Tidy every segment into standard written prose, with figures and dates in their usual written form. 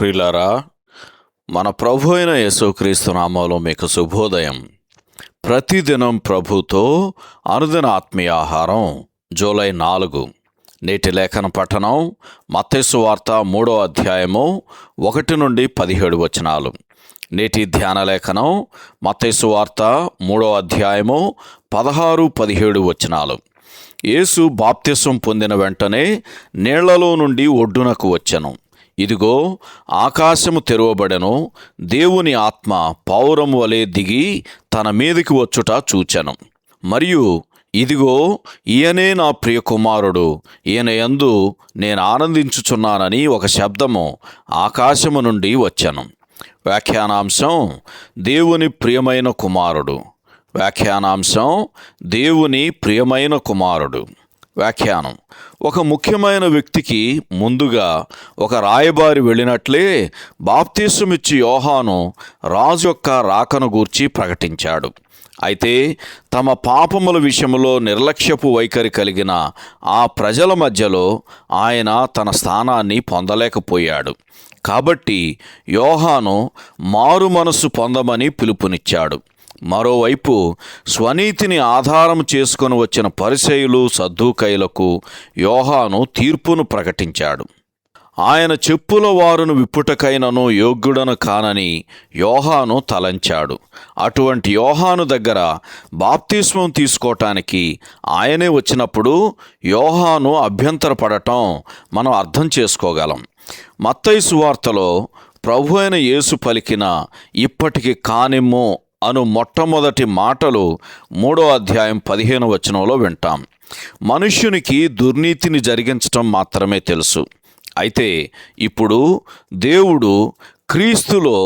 ప్రియులారా, మన ప్రభు అయిన యేసుక్రీస్తు నామములో మీకు శుభోదయం. ప్రతిదినం ప్రభుతో అనుదిన ఆత్మీయ ఆహారం. జూలై 4. నేటి లేఖన పఠనం మత్తయి సువార్త 3వ అధ్యాయము 1 నుండి 17 వచనాలు. నేటి ధ్యాన లేఖనం మత్తయి సువార్త 3వ అధ్యాయము 16-17 వచనాలు. యేసు బాప్తిసం పొందిన వెంటనే నీళ్లలో నుండి ఒడ్డునకు వచ్చెను. ఇదిగో, ఆకాశము తెరవబడెను. దేవుని ఆత్మ పావురము వలె దిగి తన మీదికి వచ్చుట చూచెను. మరియు ఇదిగో, ఈయనే నా ప్రియ కుమారుడు, ఈయన యందు నేను ఆనందించుచున్నానని ఒక శబ్దము ఆకాశము నుండి వచ్చెను. వ్యాఖ్యానాంశం: దేవుని ప్రియమైన కుమారుడు. వ్యాఖ్యానాంశం: దేవుని ప్రియమైన కుమారుడు. వ్యాఖ్యానం: ఒక ముఖ్యమైన వ్యక్తికి ముందుగా ఒక రాయబారి వెళ్ళినట్లే బాప్తిసమిచ్చి యోహాను రాజు యొక్క రాకను గూర్చి ప్రకటించాడు. అయితే తమ పాపముల విషయంలో నిర్లక్ష్యపు వైఖరి కలిగిన ఆ ప్రజల మధ్యలో ఆయన తన స్థానాన్ని పొందలేకపోయాడు. కాబట్టి యోహాను మారు మనస్సు పొందమని పిలుపునిచ్చాడు. మరోవైపు స్వనీతిని ఆధారం చేసుకొని వచ్చిన పరిసయ్యులు, సద్దూకయ్యులకు యోహాను తీర్పును ప్రకటించాడు. ఆయన చెప్పుల వారును విప్పుటకైనను యోగ్యుడను కానని యోహాను తలంచాడు. అటువంటి యోహాను దగ్గర బాప్తిస్మం తీసుకోవటానికి ఆయనే వచ్చినప్పుడు యోహాను అభ్యంతరపడటం మనం అర్థం చేసుకోగలం. మత్తయి సువార్తలో ప్రభు అయిన యేసు పలికిన "ఇప్పటికి కానిమ్ము" అను మొట్టమొదటి మాటలు 3వ అధ్యాయం 15వ వచనంలో వింటాం. మనుష్యునికి దుర్నీతిని జరిగించటం మాత్రమే తెలుసు. అయితే ఇప్పుడు దేవుడు క్రీస్తులో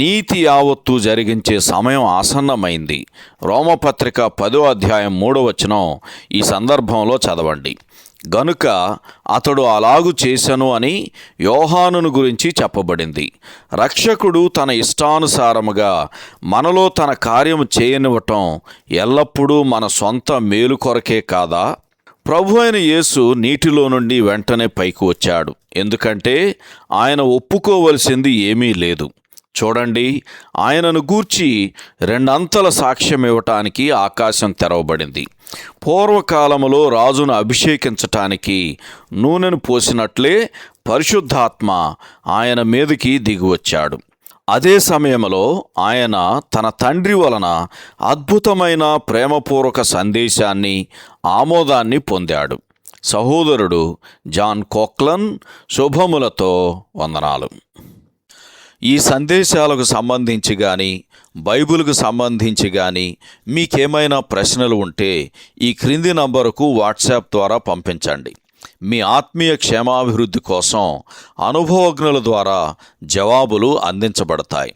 నీతి యావత్తు జరిగించే సమయం ఆసన్నమైంది. రోమపత్రిక 10వ అధ్యాయం 3వ వచనం ఈ సందర్భంలో చదవండి. గనుక అతడు అలాగు చేసెను అని యోహానును గురించి చెప్పబడింది. రక్షకుడు తన ఇష్టానుసారముగా మనలో తన కార్యము చేయనివ్వటం ఎల్లప్పుడూ మన సొంత మేలు కొరకే కాదా? ప్రభు అయిన యేసు నీటిలో నుండి వెంటనే పైకి వచ్చాడు. ఎందుకంటే ఆయన ఒప్పుకోవలసింది ఏమీ లేదు. చూడండి, ఆయనను గూర్చి 2 అంతల సాక్ష్యం ఇవ్వటానికి ఆకాశం తెరవబడింది. పూర్వకాలములో రాజును అభిషేకించటానికి నూనెను పోసినట్లే పరిశుద్ధాత్మ ఆయన మీదకి దిగివచ్చాడు. అదే సమయంలో ఆయన తన తండ్రి వలన అద్భుతమైన ప్రేమపూర్వక సందేశాన్ని, ఆమోదాన్ని పొందాడు. సహోదరుడు జాన్ కోక్లన్ శుభములతో వందనాలు. ఈ సందేశాలకు సంబంధించి కానీ, బైబిల్కు సంబంధించి కానీ మీకేమైనా ప్రశ్నలు ఉంటే ఈ క్రింది నంబరుకు వాట్సాప్ ద్వారా పంపించండి. మీ ఆత్మీయ క్షేమాభివృద్ధి కోసం అనుభవజ్ఞుల ద్వారా జవాబులు అందించబడతాయి.